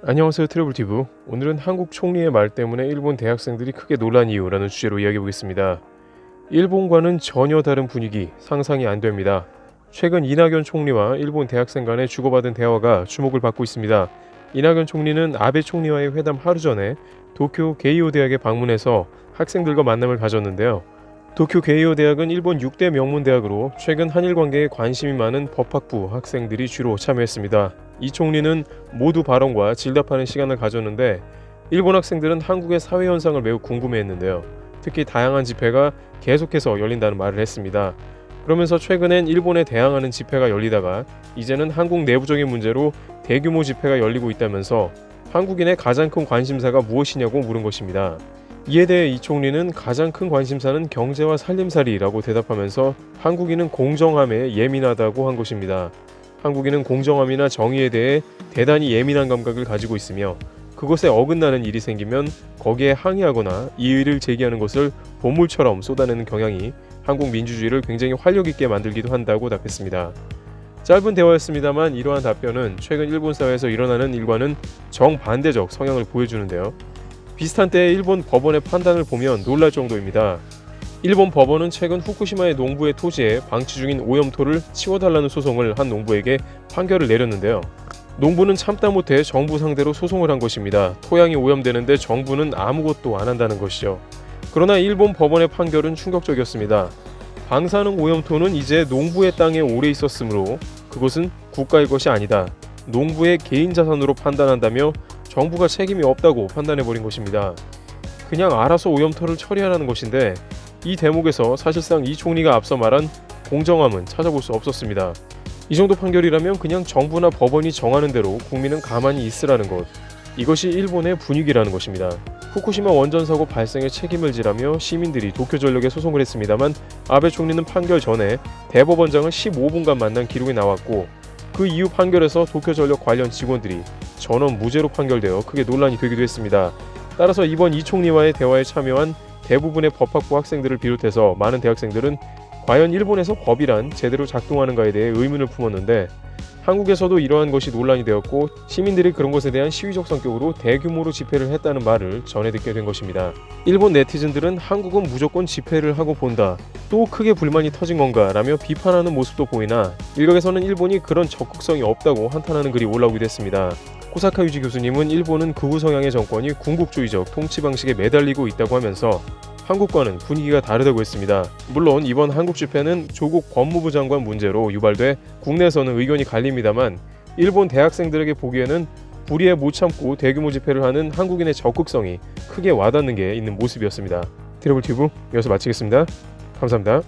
안녕하세요, 트래블티브. 오늘은 한국 총리의 말 때문에 일본 대학생들이 크게 놀란 이유라는 주제로 이야기해보겠습니다. 일본과는 전혀 다른 분위기, 상상이 안 됩니다. 최근 이낙연 총리와 일본 대학생 간의 주고받은 대화가 주목을 받고 있습니다. 이낙연 총리는 아베 총리와의 회담 하루 전에 도쿄 게이오 대학에 방문해서 학생들과 만남을 가졌는데요. 도쿄 게이오 대학은 일본 6대 명문 대학으로 최근 한일 관계에 관심이 많은 법학부 학생들이 주로 참여했습니다. 이 총리는 모두 발언과 질답하는 시간을 가졌는데 일본 학생들은 한국의 사회 현상을 매우 궁금해했는데요. 특히 다양한 집회가 계속해서 열린다는 말을 했습니다. 그러면서 최근엔 일본에 대항하는 집회가 열리다가 이제는 한국 내부적인 문제로 대규모 집회가 열리고 있다면서 한국인의 가장 큰 관심사가 무엇이냐고 물은 것입니다. 이에 대해 이 총리는 가장 큰 관심사는 경제와 살림살이라고 대답하면서 한국인은 공정함에 예민하다고 한 것입니다. 한국인은 공정함이나 정의에 대해 대단히 예민한 감각을 가지고 있으며 그것에 어긋나는 일이 생기면 거기에 항의하거나 이의를 제기하는 것을 보물처럼 쏟아내는 경향이 한국 민주주의를 굉장히 활력 있게 만들기도 한다고 답했습니다. 짧은 대화였습니다만 이러한 답변은 최근 일본 사회에서 일어나는 일과는 정반대적 성향을 보여주는데요. 비슷한 때의 일본 법원의 판단을 보면 놀랄 정도입니다. 일본 법원은 최근 후쿠시마의 농부의 토지에 방치 중인 오염토를 치워달라는 소송을 한 농부에게 판결을 내렸는데요. 농부는 참다 못해 정부 상대로 소송을 한 것입니다. 토양이 오염되는데 정부는 아무것도 안 한다는 것이죠. 그러나 일본 법원의 판결은 충격적이었습니다. 방사능 오염토는 이제 농부의 땅에 오래 있었으므로 그것은 국가의 것이 아니다. 농부의 개인 자산으로 판단한다며 정부가 책임이 없다고 판단해버린 것입니다. 그냥 알아서 오염토를 처리하라는 것인데 이 대목에서 사실상 이 총리가 앞서 말한 공정함은 찾아볼 수 없었습니다. 이 정도 판결이라면 그냥 정부나 법원이 정하는 대로 국민은 가만히 있으라는 것. 이것이 일본의 분위기라는 것입니다. 후쿠시마 원전 사고 발생에 책임을 지라며 시민들이 도쿄전력에 소송을 했습니다만 아베 총리는 판결 전에 대법원장을 15분간 만난 기록이 나왔고 그 이후 판결에서 도쿄전력 관련 직원들이 전원 무죄로 판결되어 크게 논란이 되기도 했습니다. 따라서 이번 이 총리와의 대화에 참여한 대부분의 법학부 학생들을 비롯해서 많은 대학생들은 과연 일본에서 법이란 제대로 작동하는가에 대해 의문을 품었는데 한국에서도 이러한 것이 논란이 되었고 시민들이 그런 것에 대한 시위적 성격으로 대규모로 집회를 했다는 말을 전해 듣게 된 것입니다. 일본 네티즌들은 한국은 무조건 집회를 하고 본다. 또 크게 불만이 터진 건가 라며 비판하는 모습도 보이나 일각에서는 일본이 그런 적극성이 없다고 한탄하는 글이 올라오기도 했습니다. 코사카 유지 교수님은 일본은 극우 성향의 정권이 군국주의적 통치 방식에 매달리고 있다고 하면서 한국과는 분위기가 다르다고 했습니다. 물론 이번 한국 집회는 조국 법무부 장관 문제로 유발돼 국내에서는 의견이 갈립니다만 일본 대학생들에게 보기에는 불의에 못 참고 대규모 집회를 하는 한국인의 적극성이 크게 와닿는 게 있는 모습이었습니다. 트래블튜브 여기서 마치겠습니다. 감사합니다.